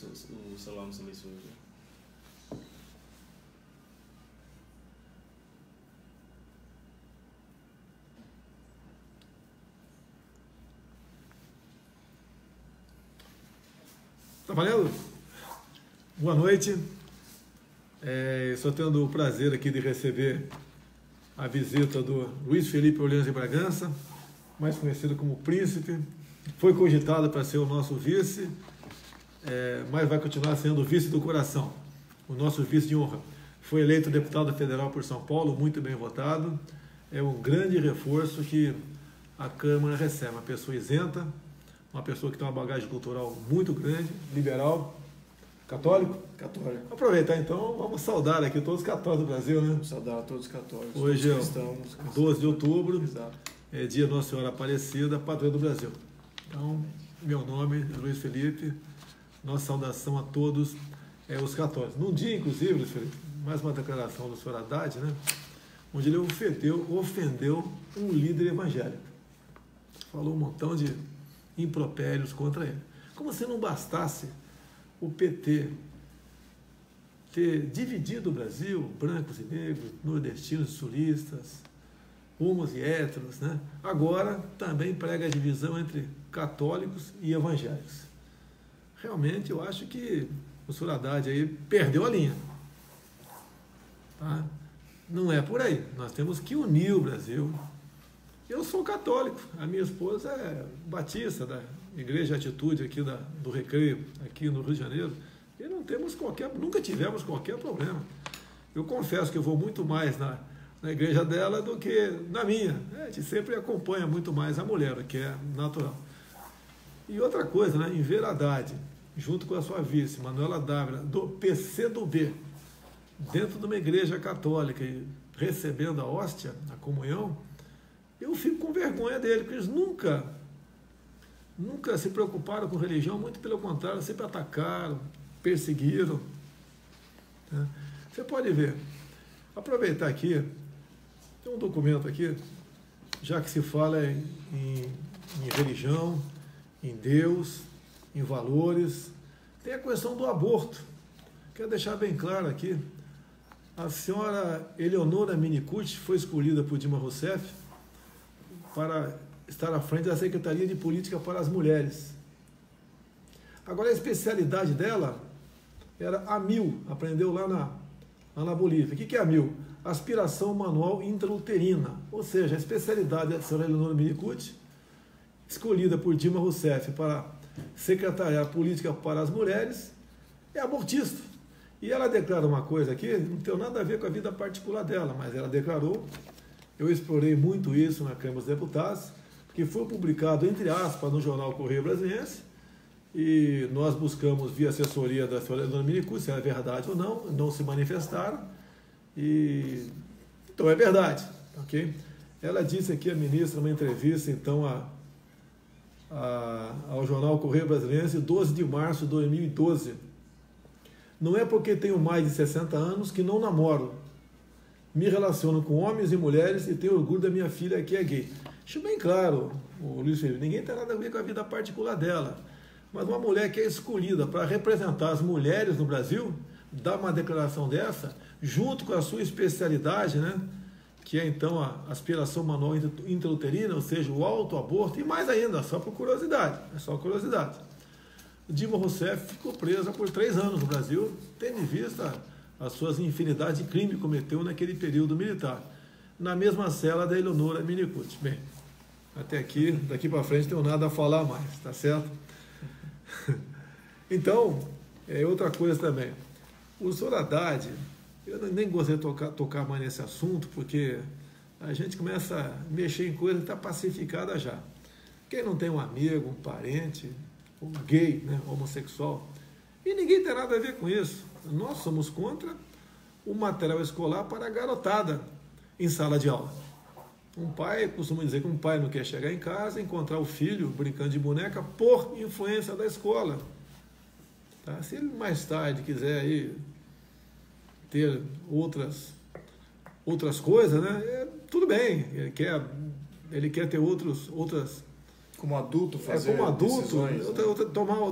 o celular no silencioso. Tá valendo? Boa noite. Estou tendo o prazer aqui de receber a visita do Luiz Felipe Orleans de Bragança, mais conhecido como Príncipe. Foi cogitado para ser o nosso vice, mas vai continuar sendo o vice do coração, o nosso vice de honra. Foi eleito deputado federal por São Paulo, muito bem votado. É um grande reforço que a Câmara recebe. Uma pessoa isenta, uma pessoa que tem uma bagagem cultural muito grande, liberal, católico? Católico. Aproveitar então, vamos saudar aqui todos os católicos do Brasil, né? Vamos saudar todos os católicos. Hoje é cristãos, 12 de outubro, exato. É dia Nossa Senhora Aparecida, padroeira do Brasil. Então, meu nome é Luiz Felipe, nossa saudação a todos os católicos. Num dia, inclusive, Luiz Felipe, mais uma declaração do senhor Haddad, né? Onde ele ofendeu um líder evangélico. Falou um montão de impropérios contra ele. Como se não bastasse o PT ter dividido o Brasil, brancos e negros, nordestinos e sulistas, homos e héteros, né? Agora também prega a divisão entre católicos e evangélicos. Realmente eu acho que o senhor Haddad aí perdeu a linha. Tá? Não é por aí. Nós temos que unir o Brasil. Eu sou católico, a minha esposa é batista da Igreja Atitude aqui do Recreio, aqui no Rio de Janeiro, e nunca tivemos qualquer problema. Eu confesso que eu vou muito mais na igreja dela do que na minha. A gente sempre acompanha muito mais a mulher, o que é natural. E outra coisa, né, em ver Haddad, junto com a sua vice, Manuela Dávila, do PCdoB, dentro de uma igreja católica e recebendo a hóstia, a comunhão, eu fico com vergonha dele, porque eles nunca se preocuparam com religião, muito pelo contrário, sempre atacaram, perseguiram. Né? Você pode ver, aproveitar aqui, tem um documento aqui, já que se fala em religião, em Deus, em valores, tem a questão do aborto. Quero deixar bem claro aqui, a senhora Eleonora Minicucci foi escolhida por Dilma Rousseff para estar à frente da Secretaria de Política para as Mulheres. Agora, a especialidade dela era a AMIL, aprendeu lá na Bolívia. O que é a AMIL? Aspiração manual intrauterina, ou seja, a especialidade da senhora Eleonora Minicucci, escolhida por Dilma Rousseff para secretariar política para as mulheres, é abortista. E ela declara uma coisa aqui, não tem nada a ver com a vida particular dela, mas ela declarou. Eu explorei muito isso na Câmara dos Deputados, que foi publicado, entre aspas, no jornal Correio Brasiliense, e nós buscamos, via assessoria da senhora Eleonora Minicucci, se era verdade ou não se manifestaram, e então é verdade, ok? Ela disse aqui, a ministra, numa entrevista, então, ao jornal Correio Brasiliense, 12 de março de 2012, não é porque tenho mais de 60 anos que não namoro. Me relaciono com homens e mulheres e tenho orgulho da minha filha que é gay. Deixa bem claro, o Luiz Felipe, ninguém tem nada a ver com a vida particular dela. Mas uma mulher que é escolhida para representar as mulheres no Brasil, dá uma declaração dessa, junto com a sua especialidade, né, que é então a aspiração manual intrauterina, ou seja, o autoaborto, e mais ainda, só por curiosidade, é só curiosidade. Dilma Rousseff ficou presa por 3 anos no Brasil, tendo em vista as suas infinidades de crimes que cometeu naquele período militar, na mesma cela da Eleonora Minicucci. Bem, até aqui, daqui para frente, não tenho nada a falar mais, tá certo? Então, outra coisa também, o senhor Haddad, eu nem gostaria de tocar mais nesse assunto, porque a gente começa a mexer em coisa que está pacificada já. Quem não tem um amigo, um parente, um gay, né, homossexual, e ninguém tem nada a ver com isso. Nós somos contra o material escolar para a garotada em sala de aula. Um pai, costuma dizer que um pai não quer chegar em casa e encontrar o filho brincando de boneca por influência da escola. Tá? Se ele mais tarde quiser aí ter outras coisas, né? Tudo bem, ele quer ter outras como adulto fazer como adulto, decisões, né?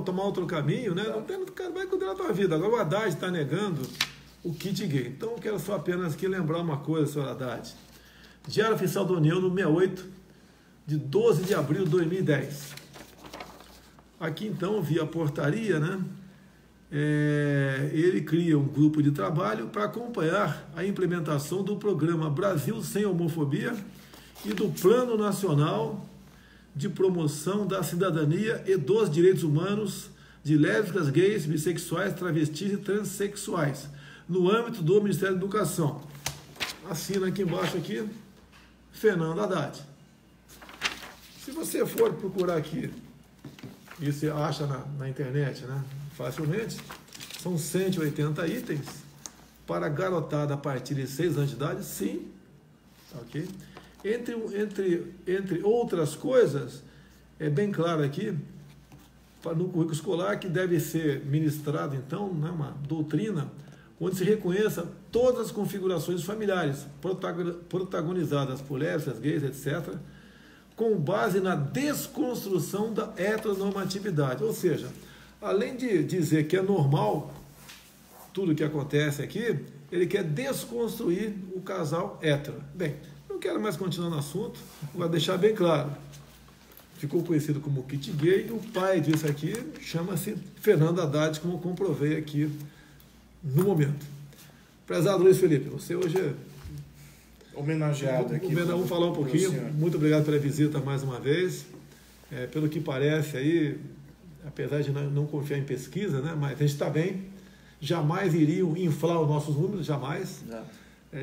tomar outro caminho, né? Não tem, o cara vai cuidar da tua vida. Agora o Haddad está negando o kit gay. Então eu quero só apenas aqui lembrar uma coisa, senhor Haddad. Diário Oficial da União, no 68, de 12 de abril de 2010. Aqui então, via portaria, né? Ele cria um grupo de trabalho para acompanhar a implementação do programa Brasil Sem Homofobia e do Plano Nacional de Promoção da Cidadania e dos Direitos Humanos de lésbicas, gays, bissexuais, travestis e transexuais, no âmbito do Ministério da Educação. Assina aqui embaixo aqui, Fernando Haddad. Se você for procurar aqui, e você acha na internet, né, facilmente, são 180 itens para garotada a partir de 6 anos de idade, sim, ok? Entre outras coisas, é bem claro aqui, no currículo escolar, que deve ser ministrado, então, né, uma doutrina onde se reconheça todas as configurações familiares protagonizadas por lésbicas, gays, etc., com base na desconstrução da heteronormatividade. Ou seja, além de dizer que é normal tudo que acontece aqui, ele quer desconstruir o casal hétero. Bem, não quero mais continuar no assunto, vou deixar bem claro. Ficou conhecido como kit gay, e o pai disso aqui chama-se Fernando Haddad, como eu comprovei aqui no momento. Prezado Luiz Felipe, você hoje é homenageado aqui. Vamos falar um pouquinho. Muito obrigado pela visita mais uma vez. Pelo que parece aí, apesar de não confiar em pesquisa, né, mas a gente está bem. Jamais iriam inflar os nossos números, jamais.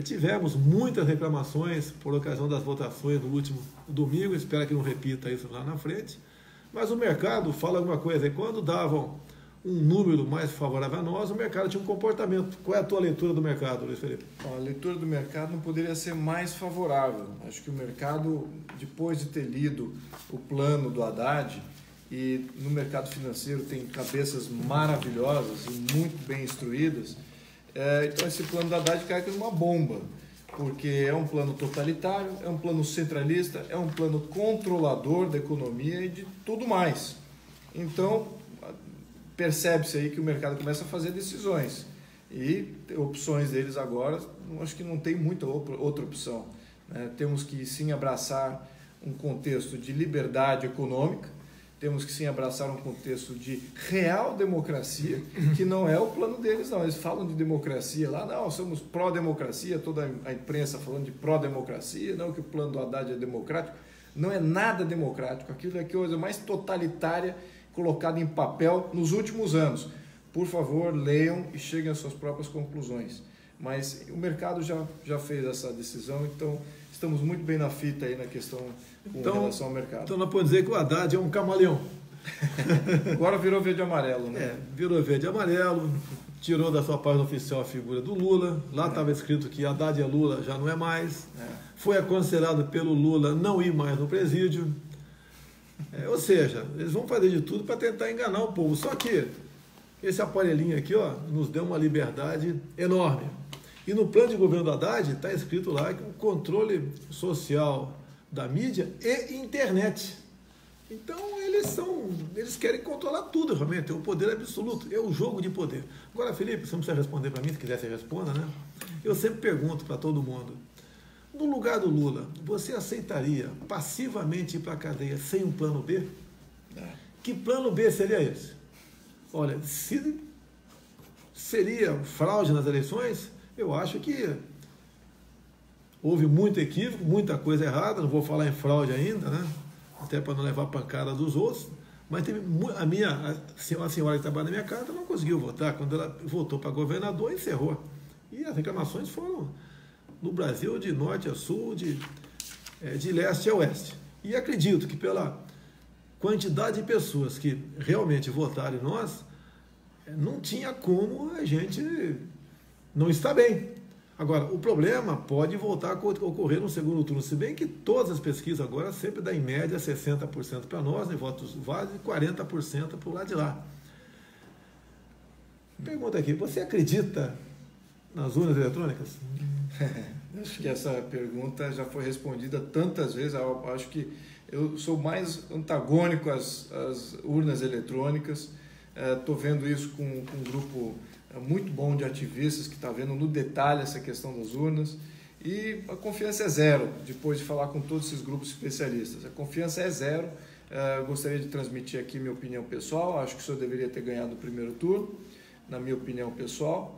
Tivemos muitas reclamações por ocasião das votações no último domingo, espero que não repita isso lá na frente. Mas o mercado fala alguma coisa, e quando davam um número mais favorável a nós, o mercado tinha um comportamento. Qual é a tua leitura do mercado, Luiz Felipe? A leitura do mercado não poderia ser mais favorável. Acho que o mercado, depois de ter lido o plano do Haddad, e no mercado financeiro tem cabeças maravilhosas e muito bem instruídas, então esse plano do Haddad cai como uma bomba, porque é um plano totalitário, é um plano centralista, é um plano controlador da economia e de tudo mais. Então, percebe-se aí que o mercado começa a fazer decisões e opções deles agora, acho que não tem muita outra opção, né? Temos que sim abraçar um contexto de liberdade econômica, temos que sim abraçar um contexto de real democracia, que não é o plano deles não, eles falam de democracia lá, não, somos pró-democracia, toda a imprensa falando de pró-democracia, não que o plano do Haddad é democrático, não é nada democrático, aquilo é a coisa mais totalitária colocado em papel nos últimos anos. Por favor, leiam e cheguem às suas próprias conclusões. Mas o mercado já fez essa decisão, então estamos muito bem na fita aí na questão com relação ao mercado. Então nós podemos dizer que o Haddad é um camaleão. Agora virou verde e amarelo, né? Virou verde e amarelo, tirou da sua página oficial a figura do Lula, lá estava escrito que Haddad é Lula, já não é mais. Foi aconselhado pelo Lula não ir mais no presídio. Ou seja, eles vão fazer de tudo para tentar enganar o povo. Só que esse aparelhinho aqui, ó, nos deu uma liberdade enorme. E no plano de governo do Haddad está escrito lá que o controle social da mídia e internet. Então eles querem controlar tudo realmente, é o poder absoluto, é o jogo de poder. Agora, Felipe, você não precisa responder para mim, se quiser você responda, né? Eu sempre pergunto para todo mundo. No lugar do Lula, você aceitaria passivamente ir para a cadeia sem um plano B? Que plano B seria esse? Olha, se seria fraude nas eleições, eu acho que houve muito equívoco, muita coisa errada, não vou falar em fraude ainda, né? Até para não levar pancada dos outros, mas teve a senhora que trabalha na minha casa não conseguiu votar, quando ela votou para governador, encerrou. E as reclamações foram no Brasil de norte a sul, de leste a oeste. E acredito que pela quantidade de pessoas que realmente votaram em nós, não tinha como a gente não estar bem. Agora, o problema pode voltar a ocorrer no segundo turno, se bem que todas as pesquisas agora sempre dão em média 60% para nós, né, votos válidos, e 40% para o lado de lá. Pergunta aqui, você acredita nas urnas eletrônicas? Acho que essa pergunta já foi respondida tantas vezes, eu acho que Eu sou mais antagônico às urnas eletrônicas. Estou vendo isso com um grupo muito bom de ativistas que está vendo no detalhe essa questão das urnas. E a confiança é zero, depois de falar com todos esses grupos especialistas. A confiança é zero. Gostaria de transmitir aqui minha opinião pessoal. Acho que o senhor deveria ter ganhado o primeiro turno, na minha opinião pessoal.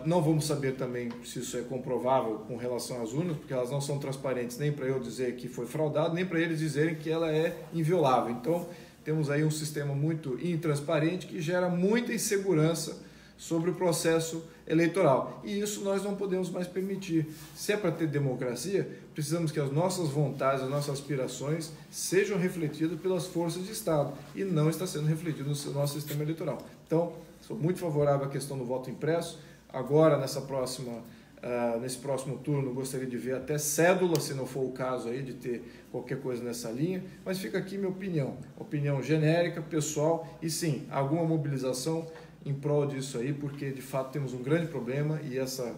Não vamos saber também se isso é comprovável com relação às urnas, porque elas não são transparentes nem para eu dizer que foi fraudado, nem para eles dizerem que ela é inviolável. Então, temos aí um sistema muito intransparente que gera muita insegurança sobre o processo eleitoral. E isso nós não podemos mais permitir. Se é para ter democracia, precisamos que as nossas vontades, as nossas aspirações sejam refletidas pelas forças de Estado e não está sendo refletido no nosso sistema eleitoral. Então, sou muito favorável à questão do voto impresso. Agora, nesse próximo turno, gostaria de ver até cédula, se não for o caso aí de ter qualquer coisa nessa linha, mas fica aqui minha opinião genérica, pessoal, e sim, alguma mobilização em prol disso aí, porque de fato temos um grande problema e essa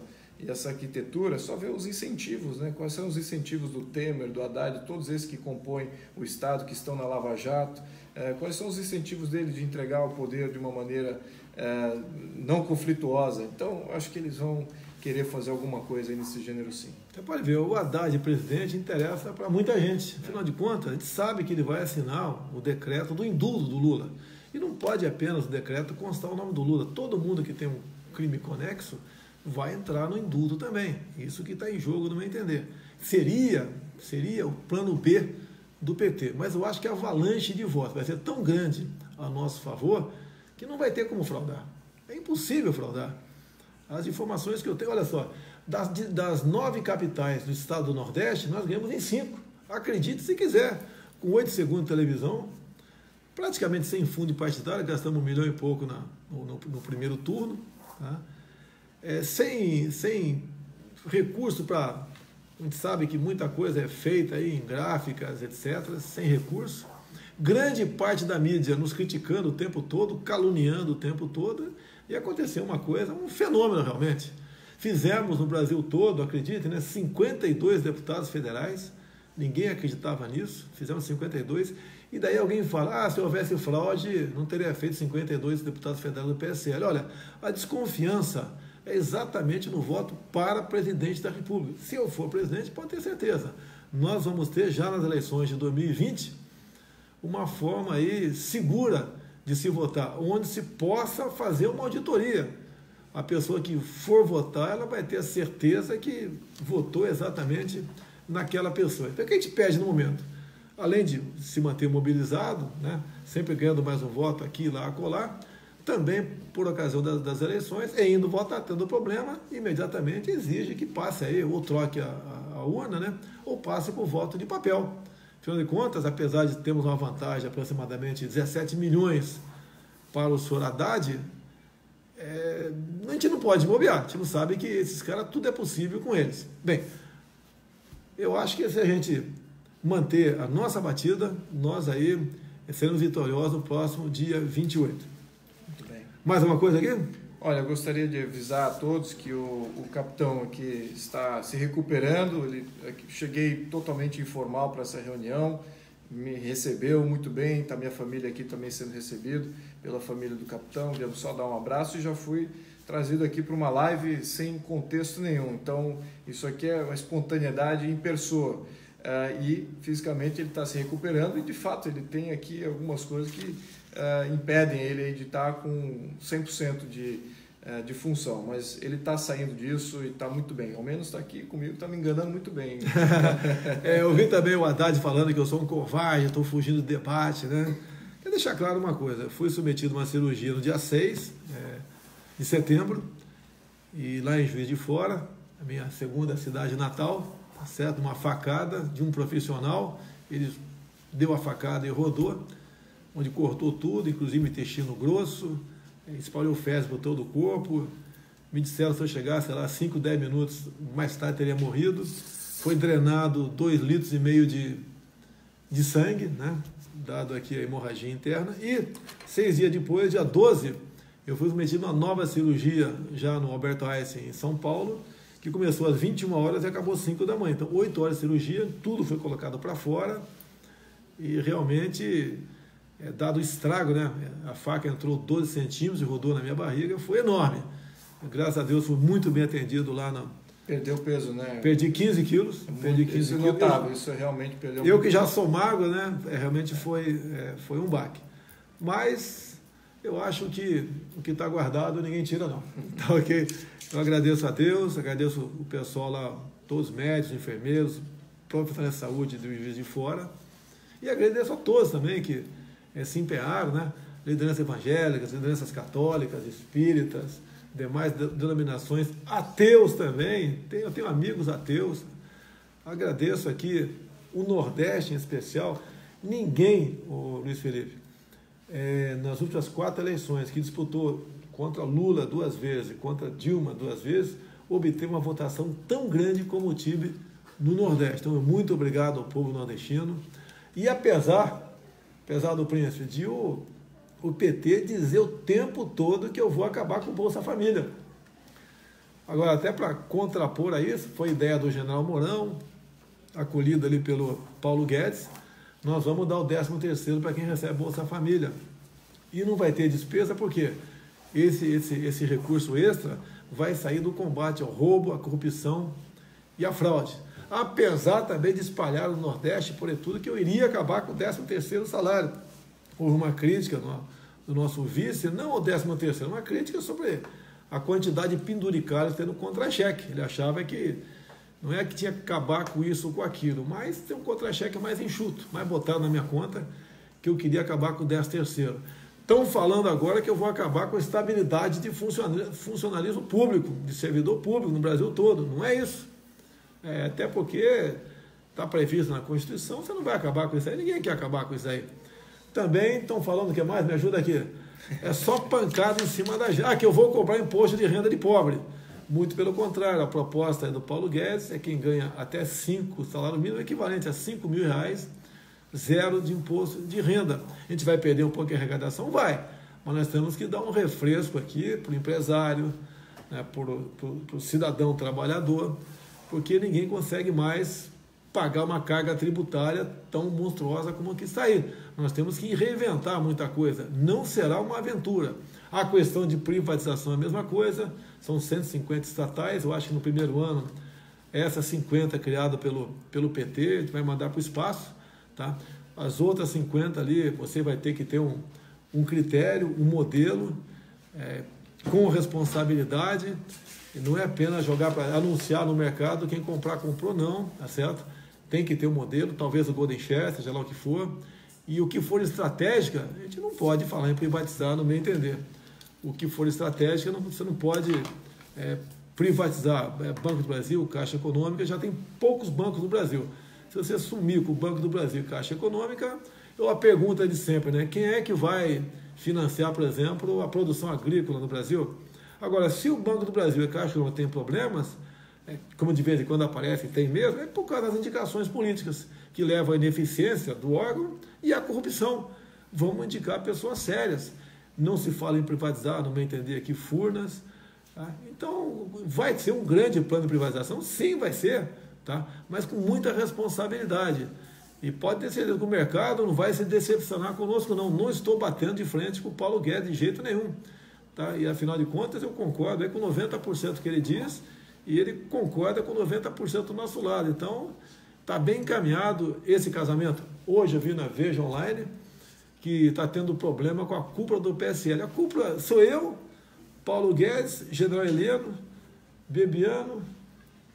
arquitetura, só ver os incentivos, né? Quais são os incentivos do Temer, do Haddad, todos esses que compõem o Estado, que estão na Lava Jato, quais são os incentivos dele de entregar o poder de uma maneira não conflituosa. Então, acho que eles vão querer fazer alguma coisa aí nesse gênero, sim. Você pode ver, o Haddad, presidente, interessa para muita gente. Afinal de contas, a gente sabe que ele vai assinar o decreto do indulto do Lula. E não pode apenas o decreto constar o nome do Lula. Todo mundo que tem um crime conexo vai entrar no indulto também. Isso que está em jogo, no meu entender. Seria o plano B do PT. Mas eu acho que a avalanche de votos vai ser tão grande a nosso favor que não vai ter como fraudar. É impossível fraudar. As informações que eu tenho, olha só, das 9 capitais do estado do Nordeste, nós ganhamos em 5. Acredite se quiser. Com 8 segundos de televisão, praticamente sem fundo partidário, gastamos 1 milhão e pouco no primeiro turno, tá? Sem recurso para... A gente sabe que muita coisa é feita aí em gráficas, etc., sem recurso. Grande parte da mídia nos criticando o tempo todo, caluniando o tempo todo, e aconteceu uma coisa, um fenômeno realmente. Fizemos no Brasil todo, acredite, né, 52 deputados federais, ninguém acreditava nisso, fizemos 52, e daí alguém fala, se houvesse fraude, não teria feito 52 deputados federais do PSL. Olha, a desconfiança é exatamente no voto para presidente da República. Se eu for presidente, pode ter certeza, nós vamos ter já nas eleições de 2020 uma forma aí segura de se votar, onde se possa fazer uma auditoria. A pessoa que for votar, ela vai ter a certeza que votou exatamente naquela pessoa. Então, o que a gente pede no momento? Além de se manter mobilizado, né, sempre ganhando mais um voto aqui, lá, acolá, também, por ocasião das eleições, indo votar, tendo problema, imediatamente exige que passe aí, ou troque a urna, né, ou passe por voto de papel. Afinal de contas, apesar de termos uma vantagem de aproximadamente 17 milhões para o senhor Haddad, a gente não pode bobear, a gente não sabe que esses caras, tudo é possível com eles. Bem, eu acho que se a gente manter a nossa batida, nós aí seremos vitoriosos no próximo dia 28. Muito bem. Mais uma coisa aqui? Olha, eu gostaria de avisar a todos que o capitão aqui está se recuperando. Cheguei totalmente informal para essa reunião, me recebeu muito bem, está minha família aqui também sendo recebido pela família do capitão. Devo só dar um abraço e já fui trazido aqui para uma live sem contexto nenhum. Então, isso aqui é uma espontaneidade em pessoa. E fisicamente ele está se recuperando e de fato ele tem aqui algumas coisas que impedem ele de estar com 100% de função, mas ele está saindo disso e está muito bem, ao menos está aqui comigo, está me enganando muito bem. Eu vi também o Haddad falando que eu sou um covarde, estou fugindo do debate, né? Quero deixar claro uma coisa, fui submetido a uma cirurgia no dia 6 de setembro e lá em Juiz de Fora, a minha segunda cidade natal, tá certo? Uma facada de um profissional, ele deu a facada e rodou, onde cortou tudo, inclusive intestino grosso, espalhou fezes por todo o corpo. Me disseram que se eu chegasse lá 5, 10 minutos mais tarde teria morrido. Foi drenado 2,5 litros de sangue, né? Dado aqui a hemorragia interna. E 6 dias depois, dia 12, eu fui submetido a uma nova cirurgia já no Alberto Einstein, em São Paulo, que começou às 21 horas e acabou às 5 da manhã. Então, 8 horas de cirurgia, tudo foi colocado para fora. e realmente, dado o estrago, né? A faca entrou 12 centímetros e rodou na minha barriga, foi enorme. Graças a Deus fui muito bem atendido lá na... Perdeu peso, né? Perdi 15 quilos. Perdi 15 isso é quilos. notável, isso realmente perdeu. Eu que já sou magro, né? Realmente foi um baque. Mas eu acho que o que está guardado ninguém tira, não. Tá ok? Eu agradeço a Deus, agradeço o pessoal lá, todos os médicos, enfermeiros, profissionais de saúde do Juiz de Fora. E agradeço a todos também que se empenharam, né? Lideranças evangélicas, lideranças católicas, espíritas, demais denominações, ateus também, eu tenho amigos ateus. Agradeço aqui o Nordeste em especial. Ninguém, Luiz Felipe, nas últimas 4 eleições que disputou contra Lula 2 vezes e contra Dilma 2 vezes, obteve uma votação tão grande como eu tive no Nordeste. Então, muito obrigado ao povo nordestino. E apesar do príncipe, de o PT dizer o tempo todo que eu vou acabar com o Bolsa Família. Agora, até para contrapor a isso, foi ideia do general Mourão, acolhida ali pelo Paulo Guedes, nós vamos dar o 13º para quem recebe Bolsa Família. E não vai ter despesa porque esse recurso extra vai sair do combate ao roubo, à corrupção e à fraude. Apesar também de espalhar no Nordeste, por tudo, que eu iria acabar com o 13º salário. Houve uma crítica do nosso vice, não ao 13º, uma crítica sobre a quantidade de penduricários tendo contra-cheque. Ele achava que não é que tinha que acabar com isso ou com aquilo, mas tem um contra-cheque mais enxuto, mais botado na minha conta, que eu queria acabar com o 13º. Estão falando agora que eu vou acabar com a estabilidade de funcionalismo público, de servidor público no Brasil todo. Não é isso. Até porque está previsto na Constituição, você não vai acabar com isso aí, ninguém quer acabar com isso aí. Também estão falando o que mais? Me ajuda aqui. É só pancada em cima da gente. Que eu vou cobrar imposto de renda de pobre. Muito pelo contrário, a proposta do Paulo Guedes é quem ganha até 5 salário mínimo, equivalente a R$5.000, zero de imposto de renda. A gente vai perder um pouco de arrecadação? Vai. Mas nós temos que dar um refresco aqui para o empresário, né, para o cidadão trabalhador, porque ninguém consegue mais pagar uma carga tributária tão monstruosa como a que está aí. Nós temos que reinventar muita coisa. Não será uma aventura. A questão de privatização é a mesma coisa. São 150 estatais. Eu acho que no primeiro ano, essas 50 criadas pelo PT, a gente vai mandar para o espaço. Tá? As outras 50 ali, você vai ter que ter um critério, um modelo, com responsabilidade. E não é apenas jogar para anunciar no mercado, quem comprar, comprou, não, tá certo? Tem que ter um modelo, talvez o Golden Share, seja lá o que for. E o que for estratégica, a gente não pode falar em privatizar, no meu entender. O que for estratégica, você não pode privatizar. Banco do Brasil, Caixa Econômica, já tem poucos bancos no Brasil. Se você sumir com o Banco do Brasil e Caixa Econômica, a pergunta de sempre, né? Quem é que vai financiar, por exemplo, a produção agrícola no Brasil? Agora, se o Banco do Brasil e a Caixa Econômica têm problemas, como de vez em quando aparece, tem mesmo, é por causa das indicações políticas, que levam à ineficiência do órgão e à corrupção. Vamos indicar pessoas sérias. Não se fala em privatizar, no meu entender aqui, Furnas. Tá? Então, vai ser um grande plano de privatização? Sim, vai ser, tá? Mas com muita responsabilidade. E pode ter certeza que o mercado não vai se decepcionar conosco, não. Não estou batendo de frente com o Paulo Guedes de jeito nenhum. Tá? E, afinal de contas, eu concordo com 90% que ele diz, e ele concorda com 90% do nosso lado. Então, está bem encaminhado esse casamento. Hoje eu vi na Veja Online que está tendo problema com a cúpula do PSL. A cúpula sou eu, Paulo Guedes, General Heleno, Bebiano,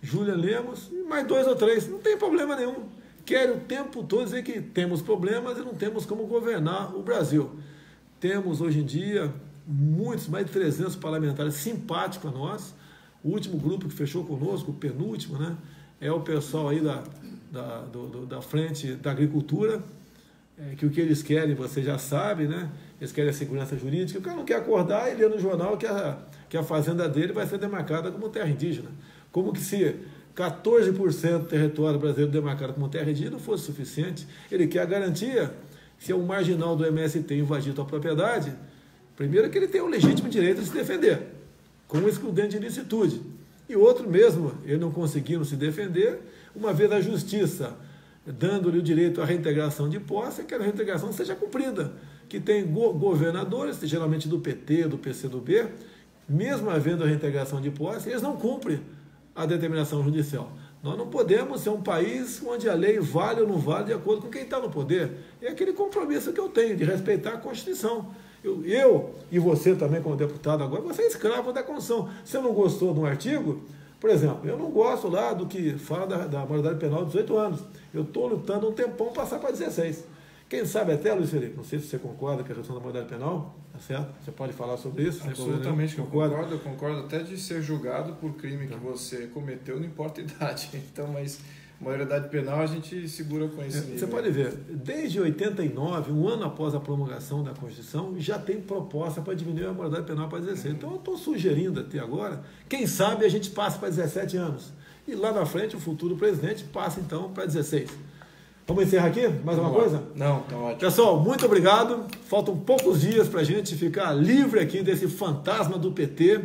Júlia Lemos, e mais 2 ou 3. Não tem problema nenhum. Querem o tempo todo dizer que temos problemas e não temos como governar o Brasil. Temos hoje em dia muitos, mais de 300 parlamentares simpáticos a nós. O último grupo que fechou conosco, o penúltimo, né, é o pessoal aí da frente da agricultura, que o que eles querem, você já sabe, né? Eles querem a segurança jurídica. O cara não quer acordar e ler no jornal que a fazenda dele vai ser demarcada como terra indígena. Como que se 14% do território brasileiro demarcado como terra indígena não fosse suficiente. Ele quer a garantia, se é um marginal do MST invadir a propriedade, primeiro que ele tem o legítimo direito de se defender, com excludente de ilicitude. E outro mesmo, ele não conseguindo se defender, uma vez a justiça dando-lhe o direito à reintegração de posse, que a reintegração seja cumprida. Que tem governadores, geralmente do PT, do PCdoB, mesmo havendo a reintegração de posse, eles não cumprem a determinação judicial. Nós não podemos ser um país onde a lei vale ou não vale de acordo com quem está no poder. É aquele compromisso que eu tenho de respeitar a Constituição. Eu e você também, como deputado agora, você é escravo da Constituição. Você não gostou de um artigo? Por exemplo, eu não gosto lá do que fala da maioridade penal de 18 anos. Eu estou lutando um tempão para passar para 16. Quem sabe até, Luiz Felipe, não sei se você concorda com a questão da maioridade penal, tá certo? Você pode falar sobre isso? Absolutamente, eu concordo até de ser julgado por crime que você cometeu, não importa a idade. Então, mas maioridade penal a gente segura com esse nível. Você pode ver, desde 89, um ano após a promulgação da Constituição, já tem proposta para diminuir a maioridade penal para 16. Então eu estou sugerindo até agora, quem sabe a gente passa para 17 anos. E lá na frente o futuro presidente passa então para 16. Vamos encerrar aqui? Mais uma coisa? Não, tá ótimo. Pessoal, muito obrigado. Faltam poucos dias para a gente ficar livre aqui desse fantasma do PT,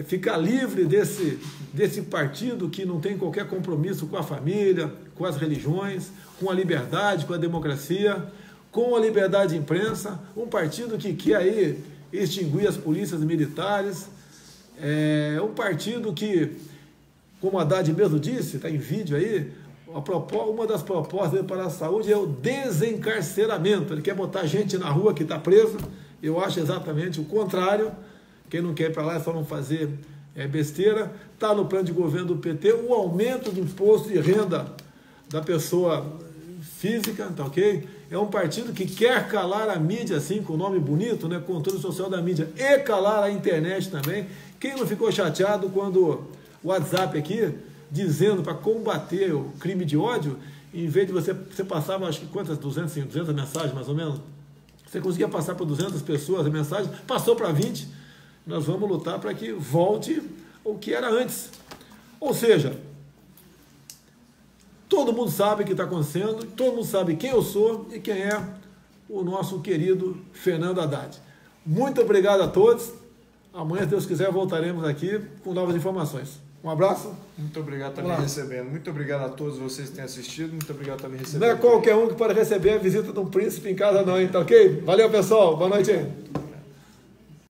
ficar livre desse partido que não tem qualquer compromisso com a família, com as religiões, com a liberdade, com a democracia, com a liberdade de imprensa, um partido que quer aí extinguir as polícias militares, um partido que, como a Haddad mesmo disse, está em vídeo aí, uma das propostas dele para a saúde é o desencarceramento. Ele quer botar gente na rua que está presa. Eu acho exatamente o contrário. Quem não quer ir para lá é só não fazer besteira. Está no plano de governo do PT o aumento do imposto de renda da pessoa física, tá ok? É um partido que quer calar a mídia, assim, com o nome bonito, né? Controle social da mídia, e calar a internet também. Quem não ficou chateado quando o WhatsApp aqui, dizendo para combater o crime de ódio, em vez de você passava, acho que quantas, 200 mensagens mais ou menos, você conseguia passar para 200 pessoas a mensagem, passou para 20, nós vamos lutar para que volte o que era antes. Ou seja, todo mundo sabe o que está acontecendo, todo mundo sabe quem eu sou e quem é o nosso querido Fernando Haddad. Muito obrigado a todos. Amanhã, se Deus quiser, voltaremos aqui com novas informações. Um abraço. Muito obrigado por estar me recebendo. Muito obrigado a todos vocês que têm assistido. Muito obrigado por estar me recebendo. Não é qualquer um que pode receber a visita de um príncipe em casa não, hein? Tá ok? Valeu, pessoal. Boa noite.